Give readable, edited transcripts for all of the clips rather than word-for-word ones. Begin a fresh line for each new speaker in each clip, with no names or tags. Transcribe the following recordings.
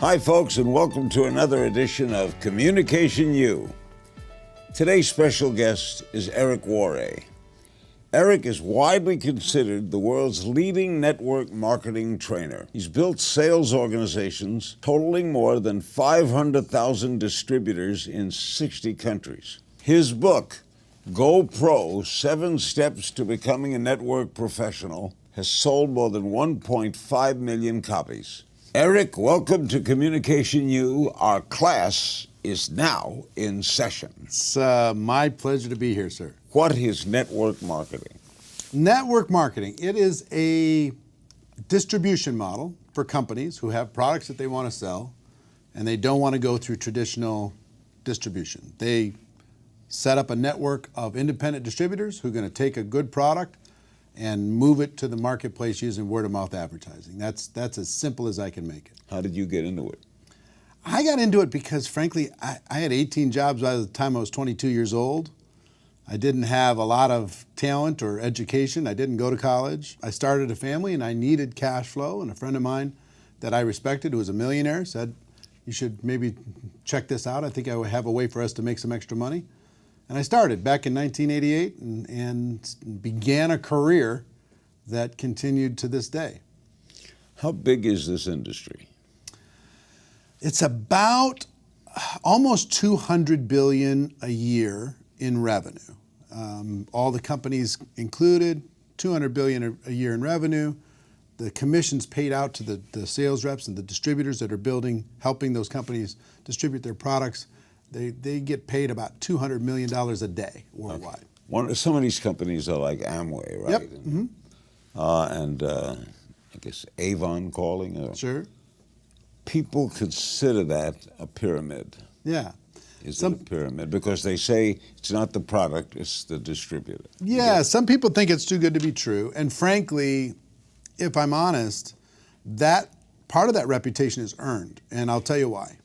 Hi, folks, and welcome to another edition of Communication U. Today's special guest is Eric Worre. Eric is widely considered the world's leading network marketing trainer. He's built sales organizations totaling more than 500,000 distributors in 60 countries. His book, Go Pro: 7 Steps to Becoming a Network Professional, has sold more than 1.5 million copies. Eric, welcome to Communication U. Our class is now in session.
It's my pleasure to be here, sir.
What is network marketing?
Network marketing, it is a distribution model for companies who have products that they want to sell and they don't want to go through traditional distribution. They set up a network of independent distributors who are going to take a good product and move it to the marketplace using word-of-mouth advertising. That's as simple as I can make it.
How did you get into it?
I got into it because, frankly, I had 18 jobs by the time I was 22 years old. I didn't have a lot of talent or education. I didn't go to college. I started a family and I needed cash flow, and a friend of mine that I respected, who was a millionaire, said, you should maybe check this out. I think I would have a way for us to make some extra money. And I started back in 1988 and began a career that continued to this day.
How big is this industry?
It's about almost $200 billion a year in revenue. All the companies included, $200 billion a year in revenue. The commissions paid out to the sales reps and the distributors that are helping those companies distribute their products. They get paid about $200 million a day worldwide.
Okay. Some of these companies are like Amway, right?
Yep.
And I guess Avon calling.
Sure.
People consider that a pyramid.
Yeah.
Is it a pyramid? Because they say it's not the product, it's the distributor.
Yeah, some people think it's too good to be true. And frankly, if I'm honest, that part of that reputation is earned. And I'll tell you why.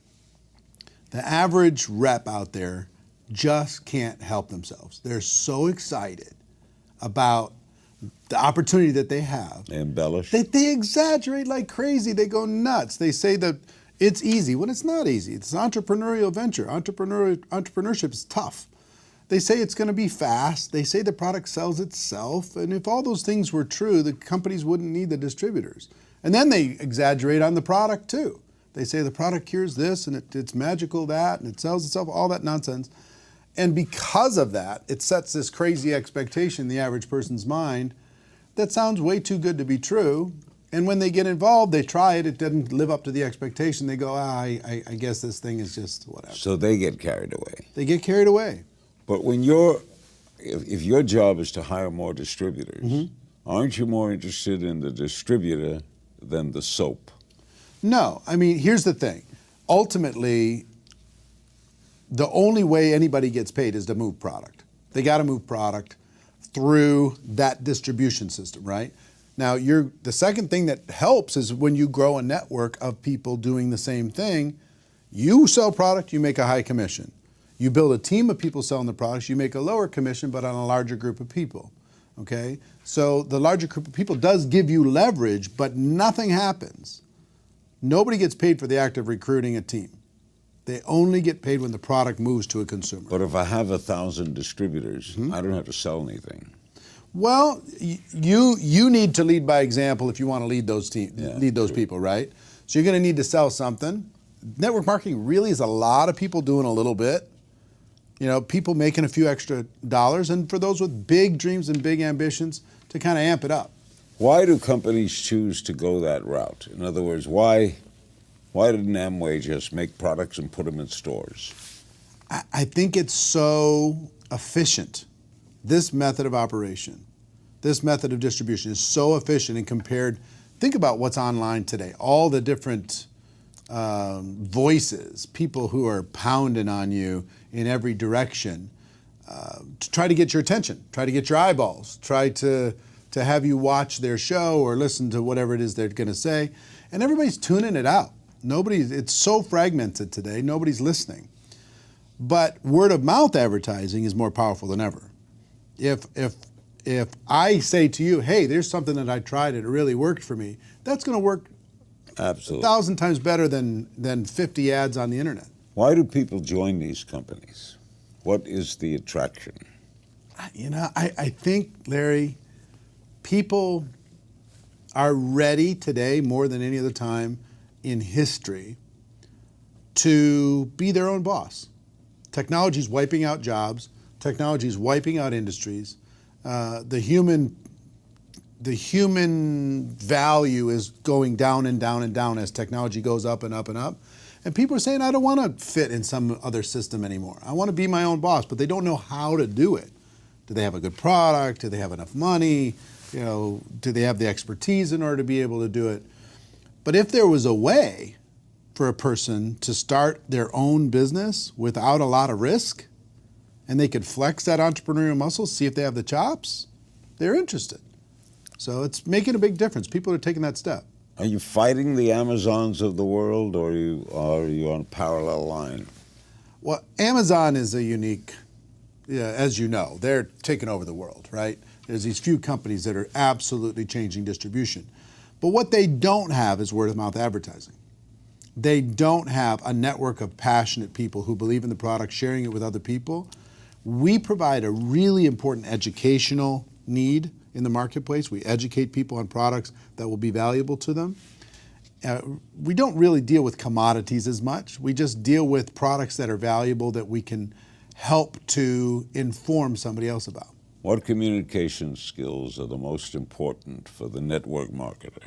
The average rep out there just can't help themselves. They're so excited about the opportunity that they have.
They embellish.
They exaggerate like crazy. They go nuts. They say that it's easy when it's not easy. It's an entrepreneurial venture. Entrepreneurship is tough. They say it's going to be fast. They say the product sells itself. And if all those things were true, the companies wouldn't need the distributors. And then they exaggerate on the product too. They say the product cures this and it's magical that and it sells itself, all that nonsense. And because of that, it sets this crazy expectation in the average person's mind that sounds way too good to be true. And when they get involved, they try it, it doesn't live up to the expectation. They go, I guess this thing is just whatever.
So they get carried away.
They get carried away.
But when if your job is to hire more distributors, aren't you more interested in the distributor than the soap?
No, I mean, here's the thing. Ultimately, the only way anybody gets paid is to move product. They got to move product through that distribution system, right? Now, the second thing that helps is when you grow a network of people doing the same thing. You sell product, you make a high commission. You build a team of people selling the products, you make a lower commission, but on a larger group of people, okay? So the larger group of people does give you leverage, but nothing happens. Nobody gets paid for the act of recruiting a team. They only get paid when the product moves to a consumer.
But if I have 1,000 distributors, I don't have to sell anything.
Well, you need to lead by example if you want to lead those people, right? So you're going to need to sell something. Network marketing really is a lot of people doing a little bit. You know, people making a few extra dollars, and for those with big dreams and big ambitions, to kind of amp it up.
Why do companies choose to go that route? In other words, why didn't Amway just make products and put them in stores?
I think it's so efficient. This method of operation, this method of distribution is so efficient and think about what's online today. All the different voices, people who are pounding on you in every direction to try to get your attention, try to get your eyeballs, try to have you watch their show or listen to whatever it is they're going to say. And everybody's tuning it out. It's so fragmented today, nobody's listening. But word of mouth advertising is more powerful than ever. If I say to you, hey, there's something that I tried and it really worked for me, that's going to work
Absolutely.
1,000 times better than 50 ads on the internet.
Why do people join these companies? What is the attraction?
I think, Larry, people are ready today more than any other time in history to be their own boss. Technology is wiping out jobs. Technology is wiping out industries. The human value is going down and down and down as technology goes up and up and up. And people are saying, I don't want to fit in some other system anymore. I want to be my own boss, but they don't know how to do it. Do they have a good product? Do they have enough money? Do they have the expertise in order to be able to do it? But if there was a way for a person to start their own business without a lot of risk, and they could flex that entrepreneurial muscle, see if they have the chops, they're interested. So it's making a big difference. People are taking that step.
Are you fighting the Amazons of the world, or are you on a parallel line?
Well, Amazon is a unique, as you know, they're taking over the world, right? There's these few companies that are absolutely changing distribution. But what they don't have is word of mouth advertising. They don't have a network of passionate people who believe in the product, sharing it with other people. We provide a really important educational need in the marketplace. We educate people on products that will be valuable to them. We don't really deal with commodities as much. We just deal with products that are valuable that we can help to inform somebody else about.
What communication skills are the most important for the network marketer?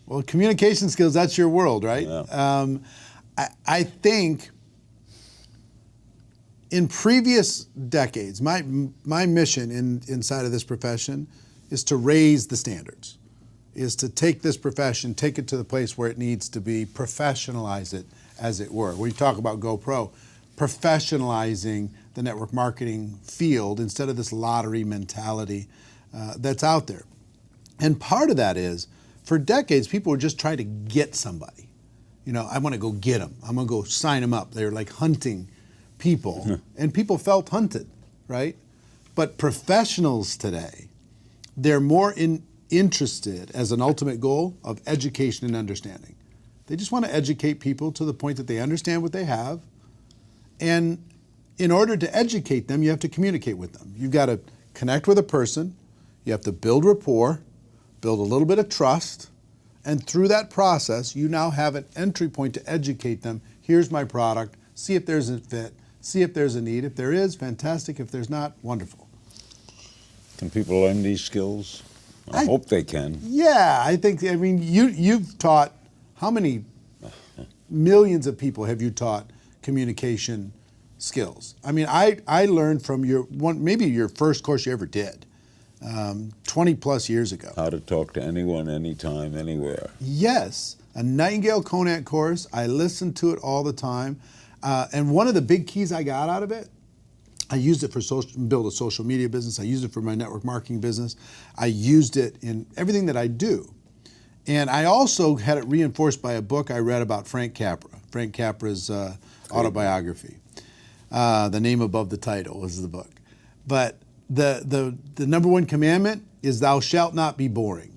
Well, communication skills, that's your world, right?
Yeah.
I think in previous decades, my mission inside of this profession is to raise the standards, is to take this profession, take it to the place where it needs to be, professionalize it, as it were. When you talk about GoPro, professionalizing the network marketing field instead of this lottery mentality that's out there. And part of that is, for decades, people were just trying to get somebody. I want to go get them. I'm going to go sign them up. They're like hunting people, and people felt hunted, right? But professionals today, they're more interested as an ultimate goal of education and understanding. They just want to educate people to the point that they understand what they have. And in order to educate them, you have to communicate with them. You've got to connect with a person. You have to build rapport, build a little bit of trust. And through that process, you now have an entry point to educate them. Here's my product. See if there's a fit. See if there's a need. If there is, fantastic. If there's not, wonderful.
Can people learn these skills? I hope they can.
Yeah, I mean, you've taught, how many millions of people have you taught communication skills? I mean, I learned from maybe your first course you ever did, 20 plus years ago.
How to talk to anyone, anytime, anywhere.
Yes, a Nightingale Conant course. I listened to it all the time. And one of the big keys I got out of it, I used it for build a social media business. I used it for my network marketing business. I used it in everything that I do. And I also had it reinforced by a book I read about Frank Capra. Frank Capra's autobiography. The name above the title was the book. But the number one commandment is thou shalt not be boring.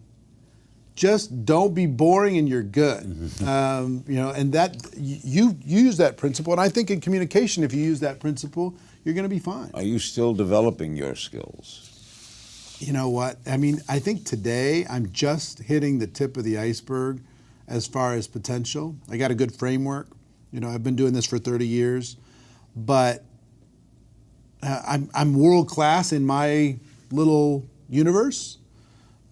Just don't be boring and you're good. And that you use that principle. And I think in communication, if you use that principle, you're going to be fine.
Are you still developing your skills?
You know what? I mean, I think today I'm just hitting the tip of the iceberg as far as potential. I got a good framework. I've been doing this for 30 years, but I'm world class in my little universe,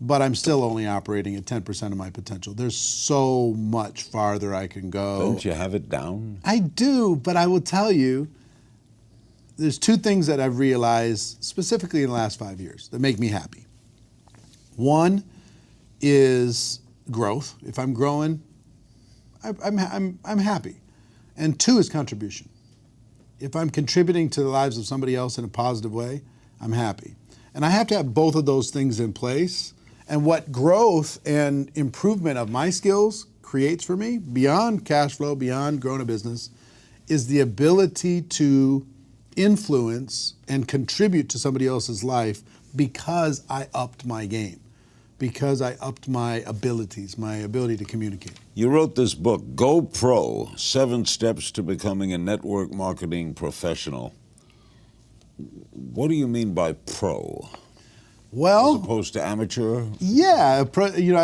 but I'm still only operating at 10% of my potential. There's so much farther I can go.
Don't you have it down?
I do, but I will tell you, there's two things that I've realized specifically in the last 5 years that make me happy. One is growth. If I'm growing, I'm happy. And two is contribution. If I'm contributing to the lives of somebody else in a positive way, I'm happy. And I have to have both of those things in place. And what growth and improvement of my skills creates for me, beyond cash flow, beyond growing a business, is the ability to influence and contribute to somebody else's life because I upped my game. because I upped my abilities, my ability to communicate.
You wrote this book, Go Pro, 7 Steps to Becoming a Network Marketing Professional. What do you mean by pro?
Well,
As opposed to amateur?
yeah,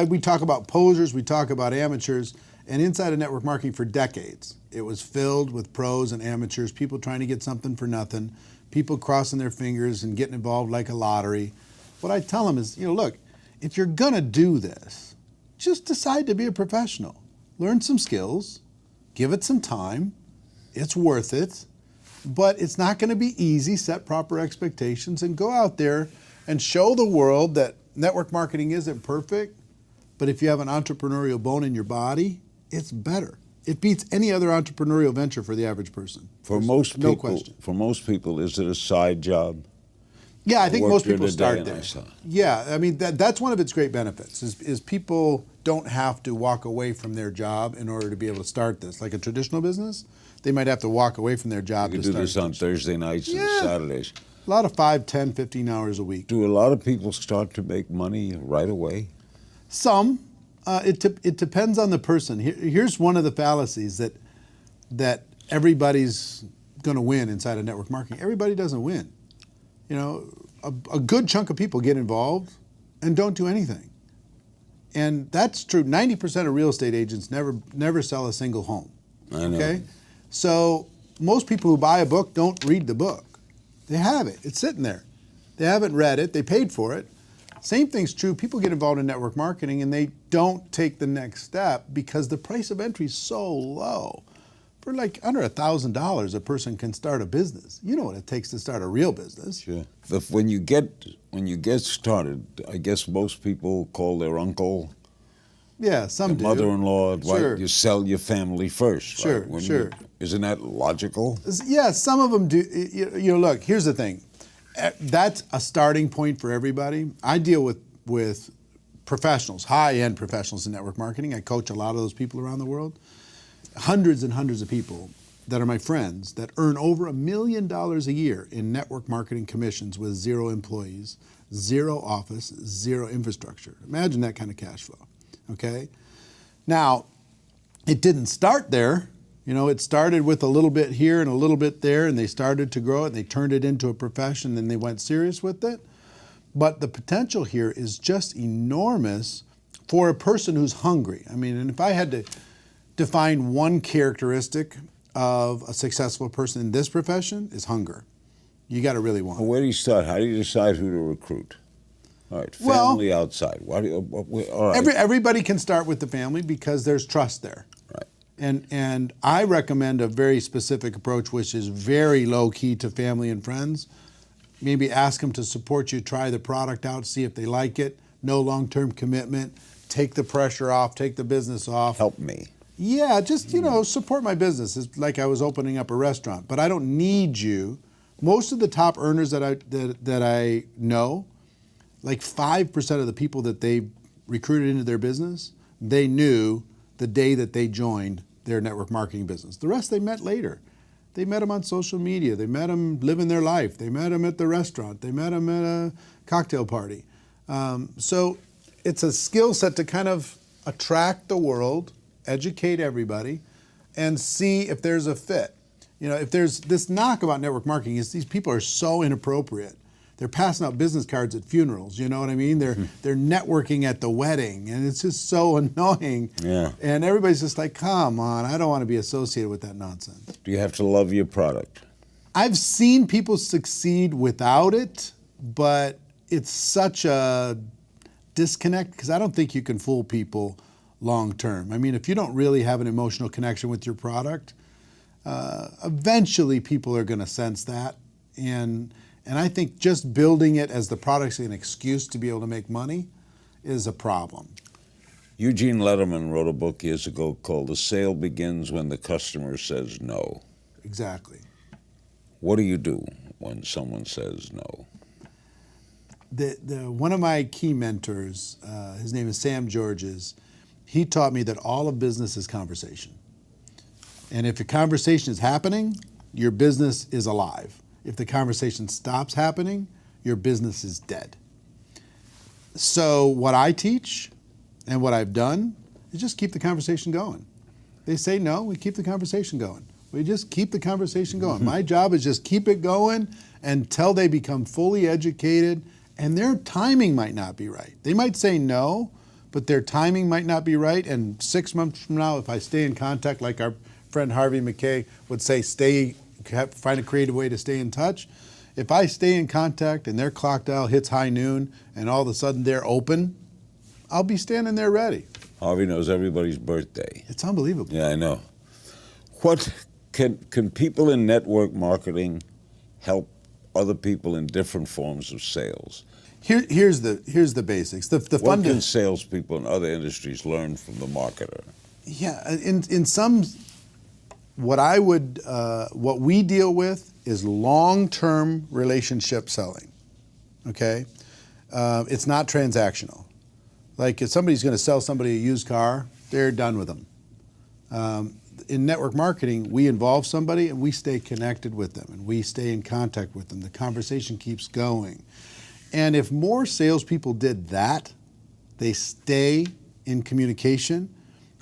we talk about posers, we talk about amateurs, and inside of network marketing for decades, it was filled with pros and amateurs, people trying to get something for nothing, people crossing their fingers and getting involved like a lottery. What I tell them is, look, if you're gonna do this, just decide to be a professional. Learn some skills, give it some time, it's worth it, but it's not gonna be easy. Set proper expectations and go out there and show the world that network marketing isn't perfect, but if you have an entrepreneurial bone in your body, it's better. It beats any other entrepreneurial venture for the average person.
For most people,
no question.
For most people, is it a side job?
Yeah, I think most people
I
start there. Yeah, I mean, that's one of its great benefits is people don't have to walk away from their job in order to be able to start this. Like a traditional business, they might have to walk away from their job
You
to
can do
start
this on Thursday nights and Saturdays.
A lot of 5, 10, 15 hours a week.
Do a lot of people start to make money right away?
Some. It depends on the person. Here's one of the fallacies that everybody's going to win inside of network marketing. Everybody doesn't win. A good chunk of people get involved and don't do anything. And that's true. 90% of real estate agents never sell a single home.
I know.
Okay? So most people who buy a book don't read the book. They have it. It's sitting there. They haven't read it. They paid for it. Same thing's true. People get involved in network marketing and they don't take the next step because the price of entry is so low. For like under $1,000, a person can start a business. You know what it takes to start a real business.
Sure. When you get started, I guess most people call their uncle,
yeah, some do.
Mother-in-law,
Sure.
right? You sell your family first.
Sure,
right?
sure.
Isn't that logical?
Yeah, some of them do. Look, here's the thing. That's a starting point for everybody. I deal with professionals, high-end professionals in network marketing. I coach a lot of those people around the world. Hundreds and hundreds of people that are my friends that earn over $1 million a year in network marketing commissions with 0 employees, 0 office, 0 infrastructure. Imagine that kind of cash flow, okay? Now, it didn't start there. It started with a little bit here and a little bit there, and they started to grow it, and they turned it into a profession, and they went serious with it. But the potential here is just enormous for a person who's hungry. I mean, and if I had to define one characteristic of a successful person in this profession, is hunger. You got to really want it.
Where do you start? How do you decide who to recruit? All right, family outside. All right.
Everybody can start with the family because there's trust there.
Right.
And I recommend a very specific approach, which is very low key to family and friends. Maybe ask them to support you, try the product out, see if they like it. No long-term commitment. Take the pressure off, take the business off.
Help me.
Yeah, just, support my business. It's like I was opening up a restaurant, but I don't need you. Most of the top earners that I know, like 5% of the people that they recruited into their business, they knew the day that they joined their network marketing business. The rest they met later. They met them on social media. They met them living their life. They met them at the restaurant. They met them at a cocktail party. So it's a skill set to kind of attract the world, educate everybody, and see if there's a fit. If there's this knock about network marketing is these people are so inappropriate. They're passing out business cards at funerals, you know what I mean? They're networking at the wedding, and it's just so annoying.
Yeah.
And everybody's just like, come on, I don't want to be associated with that nonsense.
Do you have to love your product?
I've seen people succeed without it, but it's such a disconnect because I don't think you can fool people long term. I mean, if you don't really have an emotional connection with your product, eventually people are going to sense that. And I think just building it as the product's an excuse to be able to make money is a problem.
Eugene Lederman wrote a book years ago called The Sale Begins When the Customer Says No.
Exactly.
What do you do when someone says no?
One of my key mentors, his name is Sam Georges, he taught me that all of business is conversation. And if a conversation is happening, your business is alive. If the conversation stops happening, your business is dead. So what I teach and what I've done is just keep the conversation going. They say no, we keep the conversation going. We just keep the conversation going. My job is just keep it going until they become fully educated, and their timing might not be right. They might say no, but their timing might not be right. And 6 months from now, if I stay in contact, like our friend Harvey McKay would say, find a creative way to stay in touch. If I stay in contact and their clock dial hits high noon and all of a sudden they're open, I'll be standing there ready.
Harvey knows everybody's birthday.
It's unbelievable.
Yeah, I know. What can people in network marketing help other people in different forms of sales?
Here's the basics.
What can salespeople in other industries learn from the marketer?
Yeah, in some, what we deal with is long-term relationship selling. Okay, it's not transactional. Like if somebody's going to sell somebody a used car, they're done with them. In network marketing, we involve somebody and we stay connected with them and we stay in contact with them. The conversation keeps going. And if more salespeople did that, they stay in communication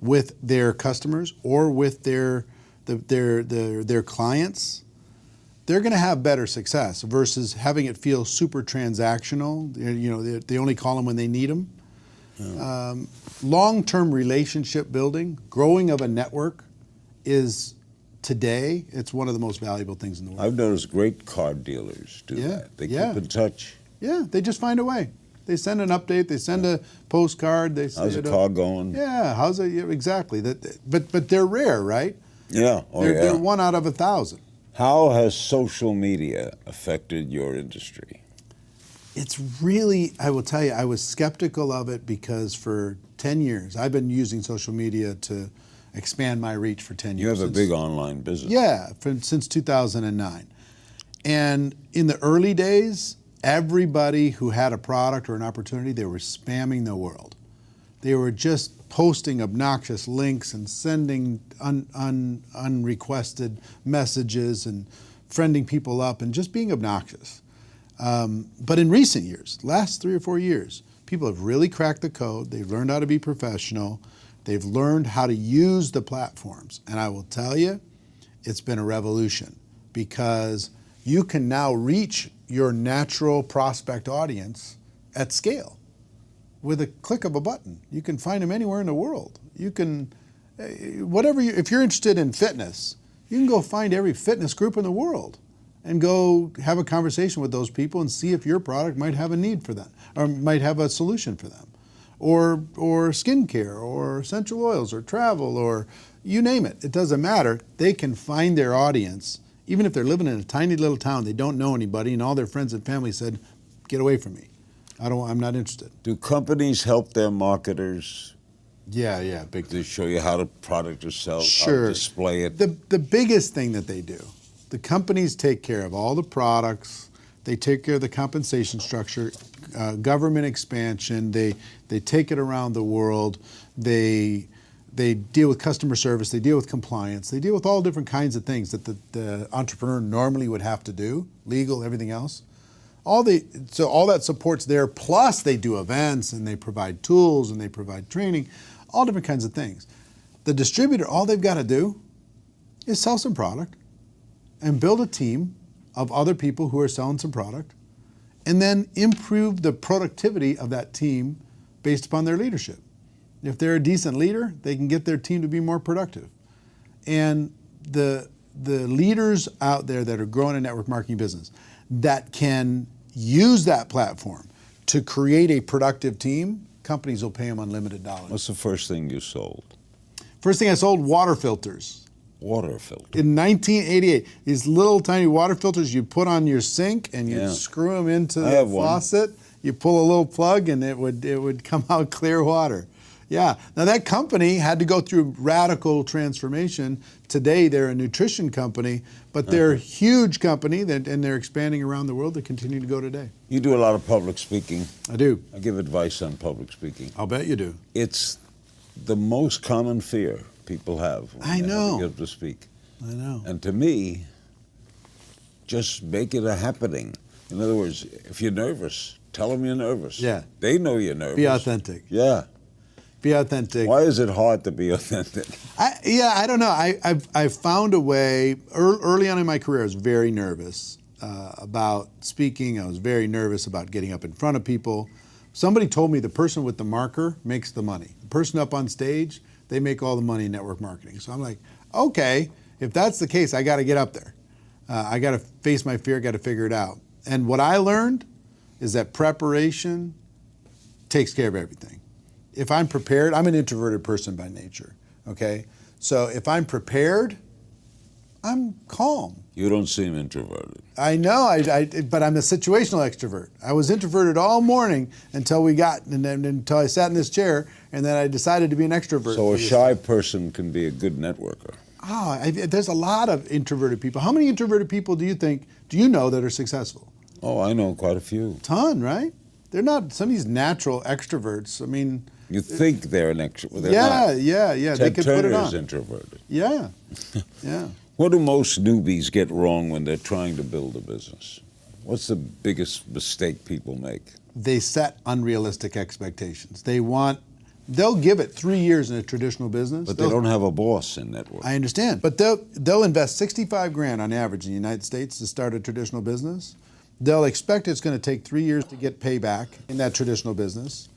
with their customers or with their clients, they're going to have better success versus having it feel super transactional. You know, they only call them when they need them. Yeah. Long-term relationship building, growing of a network is today, it's one of the most valuable things in the world.
I've noticed great car dealers do that. They keep in touch.
Yeah, they just find a way. They send an update. They send a postcard. They say,
how's the car going?
Yeah, how's it? Yeah, exactly. But they're rare, right?
Yeah.
They're 1 out of 1,000.
How has social media affected your industry?
It's really, I will tell you, I was skeptical of it because for 10 years, I've been using social media to expand my reach for 10 years.
You have a big online business.
Yeah, since 2009. And in the early days, everybody who had a product or an opportunity, they were spamming the world. They were just posting obnoxious links and sending unrequested messages and friending people up and just being obnoxious. But in recent years, last 3 or 4 years, people have really cracked the code. They've learned how to be professional. They've learned how to use the platforms. And I will tell you, it's been a revolution because you can now reach your natural prospect audience at scale with a click of a button. You can find them anywhere in the world. You can, if you're interested in fitness, you can go find every fitness group in the world and go have a conversation with those people and see if your product might have a need for them or might have a solution for them. Or skincare, or essential oils, or travel, or you name it. It doesn't matter. They can find their audience, even if they're living in a tiny little town, they don't know anybody, and all their friends and family said, "Get away from me. I'm not interested."
Do companies help their marketers?
Yeah, big time.
To show you how the product is sold,
Sure.
how to display it.
The biggest thing that they do, the companies take care of all the products. They take care of the compensation structure, government expansion. They take it around the world. They deal with customer service. They deal with compliance. They deal with all different kinds of things that the entrepreneur normally would have to do, legal, everything else. So all that support's there. Plus they do events and they provide tools and they provide training, all different kinds of things. The distributor, all they've got to do is sell some product and build a team of other people who are selling some product, and then improve the productivity of that team based upon their leadership. If they're a decent leader, they can get their team to be more productive. And the leaders out there that are growing a network marketing business that can use that platform to create a productive team, companies will pay them unlimited dollars.
What's the first thing you sold?
First thing I sold, water filters.
Water filter.
In 1988, these little tiny water filters you put on your sink and you screw them into the faucet. You pull a little plug and it would come out clear water. Yeah. Now that company had to go through radical transformation. Today they're a nutrition company, but they're a huge company and they're expanding around the world. They continue to go today.
You do a lot of public speaking.
I do.
I give advice on public speaking.
I'll bet you do.
It's the most common fear people have when they get to speak.
I know.
And to me, just make it a happening. In other words, if you're nervous, Tell them you're nervous.
Yeah.
They know you're nervous.
Be authentic.
Yeah.
Be authentic.
Why is it hard to be authentic?
I don't know. I've found a way. Early on in my career, I was very nervous about speaking. I was very nervous about getting up in front of people. Somebody told me the person with the marker makes the money. The person up on stage, they make all the money in network marketing. So I'm like, okay, if that's the case, I got to get up there. I got to face my fear, got to figure it out. And what I learned is that preparation takes care of everything. If I'm prepared, I'm an introverted person by nature, okay? So if I'm prepared, I'm calm.
You don't seem introverted.
I know, but I'm a situational extrovert. I was introverted all morning until until I sat in this chair, and then I decided to be an extrovert.
So a shy person can be a good networker.
There's a lot of introverted people. How many introverted people do you know that are successful?
Oh, I know quite a few.
Ton, right? They're not some of these natural extroverts. I mean,
you think they're an extrovert. They're
yeah.
not.
They
Ted
could
Turner
put it on.
is introverted.
Yeah, yeah.
What do most newbies get wrong when they're trying to build a business? What's the biggest mistake people make?
They set unrealistic expectations. They'll give it 3 years in a traditional business.
But they don't have a boss in network.
I understand. But they'll invest 65 grand on average in the United States to start a traditional business. They'll expect it's going to take 3 years to get payback in that traditional business.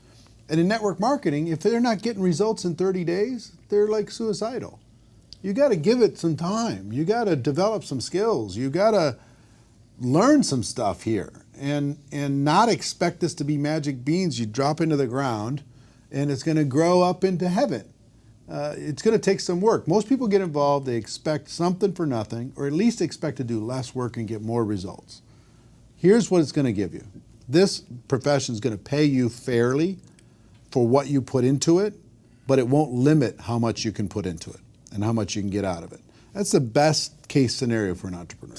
And in network marketing, if they're not getting results in 30 days, they're like suicidal. You got to give it some time. You got to develop some skills. You got to learn some stuff here and not expect this to be magic beans you drop into the ground and it's going to grow up into heaven. It's going to take some work. Most people get involved, they expect something for nothing, or at least expect to do less work and get more results. Here's what it's going to give you. This profession is going to pay you fairly for what you put into it, but it won't limit how much you can put into it and how much you can get out of it. That's the best case scenario for an entrepreneur.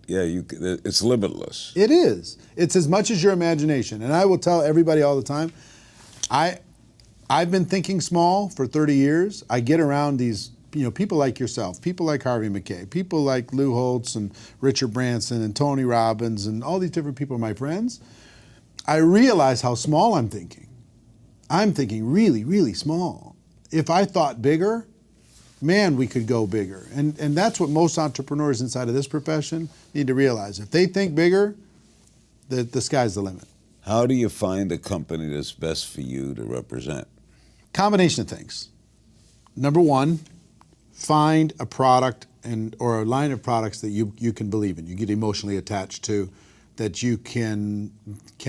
Yeah, it's limitless.
It is. It's as much as your imagination. And I will tell everybody all the time, I've been thinking small for 30 years. I get around these people like yourself, people like Harvey McKay, people like Lou Holtz and Richard Branson and Tony Robbins and all these different people are my friends. I realize how small I'm thinking. I'm thinking really, really small. If I thought bigger, man, we could go bigger. And that's what most entrepreneurs inside of this profession need to realize. If they think bigger, the sky's the limit.
How do you find a company that's best for you to represent?
Combination of things. Number one, find a product or a line of products that you can believe in, you get emotionally attached to, that you can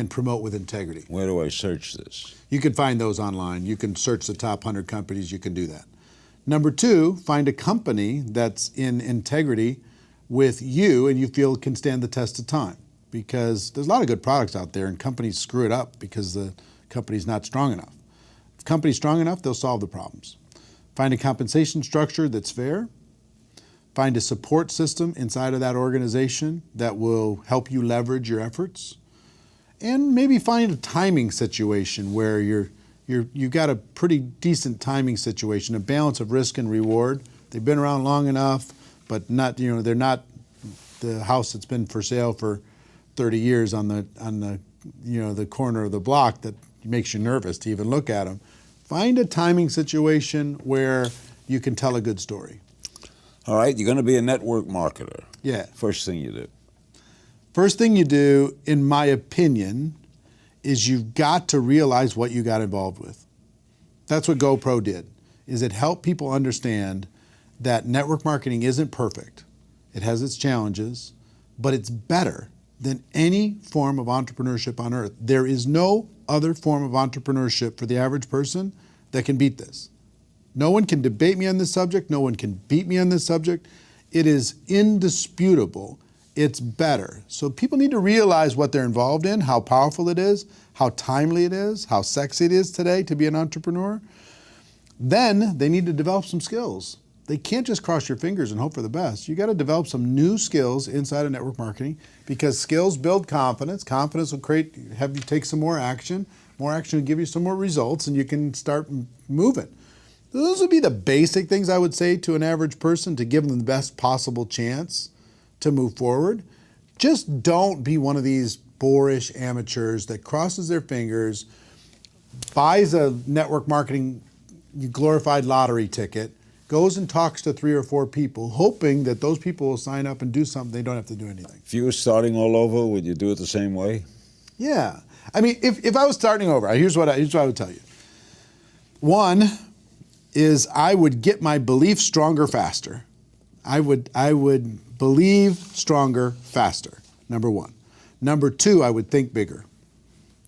promote with integrity.
Where do I search this?
You can find those online. You can search the top 100 companies. You can do that. Number two, find a company that's in integrity with you and you feel can stand the test of time. Because there's a lot of good products out there and companies screw it up because the company's not strong enough. If the company's strong enough, they'll solve the problems. Find a compensation structure that's fair. Find a support system inside of that organization that will help you leverage your efforts. And maybe find a timing situation where you've got a pretty decent timing situation, a balance of risk and reward. They've been around long enough, but they're not the house that's been for sale for 30 years on the corner of the block that makes you nervous to even look at them. Find a timing situation where you can tell a good story.
All right, you're going to be a network marketer.
Yeah.
First thing you do.
First thing you do, in my opinion, is you've got to realize what you got involved with. That's what GoPro did, is it helped people understand that network marketing isn't perfect. It has its challenges, but it's better than any form of entrepreneurship on earth. There is no other form of entrepreneurship for the average person that can beat this. No one can debate me on this subject. No one can beat me on this subject. It is indisputable. It's better. So people need to realize what they're involved in, how powerful it is, how timely it is, how sexy it is today to be an entrepreneur. Then they need to develop some skills. They can't just cross your fingers and hope for the best. You got to develop some new skills inside of network marketing because skills build confidence. Confidence will have you take some more action. More action will give you some more results and you can start moving. Those would be the basic things I would say to an average person to give them the best possible chance to move forward. Just don't be one of these boorish amateurs that crosses their fingers, buys a network marketing glorified lottery ticket, goes and talks to 3 or 4 people, hoping that those people will sign up and do something. They don't have to do anything.
If you were starting all over, would you do it the same way?
Yeah. I mean, if I was starting over, here's what I would tell you. One is I would get my belief stronger faster. I would believe stronger faster, number one. Number two, I would think bigger.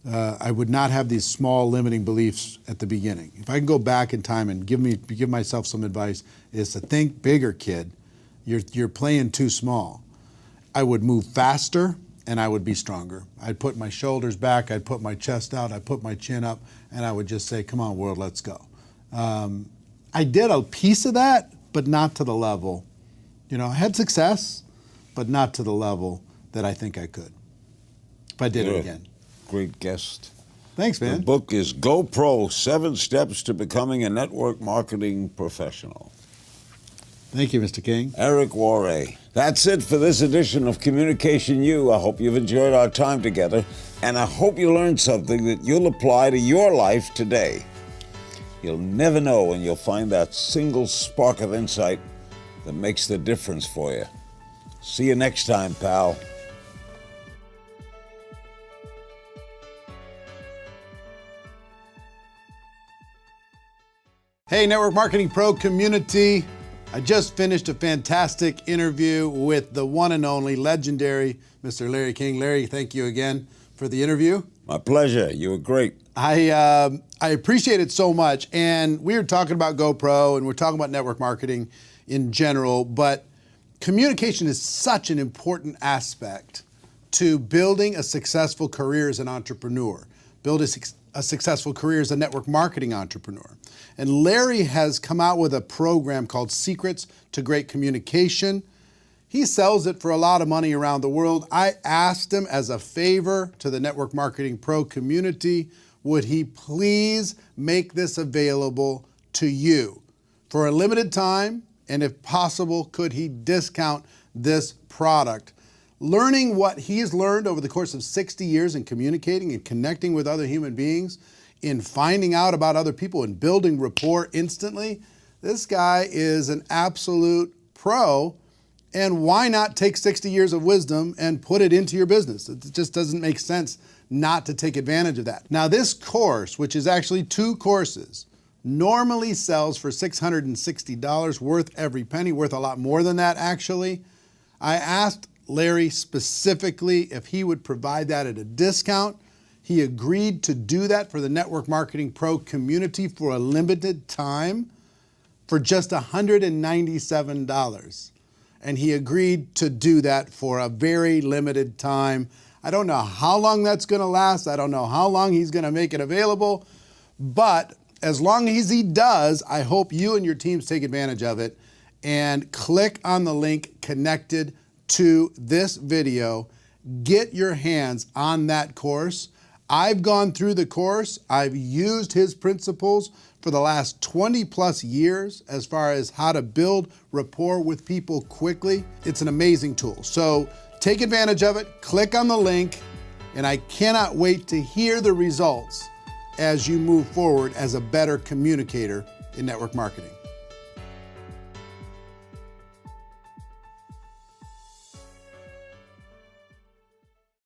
I would not have these small limiting beliefs at the beginning. If I can go back in time and give myself some advice, is to think bigger, kid. You're playing too small. I would move faster and I would be stronger. I'd put my shoulders back, I'd put my chest out, I'd put my chin up, and I would just say, come on, world, let's go. I did a piece of that, but not to the level. You know, I had success, but not to the level that I think I could if I did it again.
Great guest.
Thanks, man.
The book is Go Pro, 7 Steps to Becoming a Network Marketing Professional.
Thank you, Mr. King.
Eric Worre. That's it for this edition of Communication U. I hope you've enjoyed our time together, and I hope you learned something that you'll apply to your life today. You'll never know when you'll find that single spark of insight that makes the difference for you. See you next time, pal.
Hey, Network Marketing Pro community. I just finished a fantastic interview with the one and only legendary Mr. Larry King. Larry, thank you again for the interview.
My pleasure. You were great.
I appreciate it so much. And we were talking about GoPro and we're talking about network marketing in general, but communication is such an important aspect to building a successful career as an entrepreneur, build a successful career as a network marketing entrepreneur. And Larry has come out with a program called Secrets to Great Communication. He sells it for a lot of money around the world. I asked him as a favor to the Network Marketing Pro community, would he please make this available to you for a limited time? And if possible, could he discount this product? Learning what he's learned over the course of 60 years in communicating and connecting with other human beings, in finding out about other people and building rapport instantly, this guy is an absolute pro. And why not take 60 years of wisdom and put it into your business? It just doesn't make sense not to take advantage of that. Now, this course, which is actually 2 courses, normally sells for $660, worth every penny, worth a lot more than that, actually. I asked Larry specifically if he would provide that at a discount. He agreed to do that for the Network Marketing Pro community for a limited time for just $197. And he agreed to do that for a very limited time. I don't know how long that's going to last. I don't know how long he's going to make it available. But as long as he does, I hope you and your teams take advantage of it and click on the link connected to this video. Get your hands on that course. I've gone through the course. I've used his principles for the last 20 plus years as far as how to build rapport with people quickly. It's an amazing tool. So take advantage of it, click on the link, and I cannot wait to hear the results as you move forward as a better communicator in network marketing.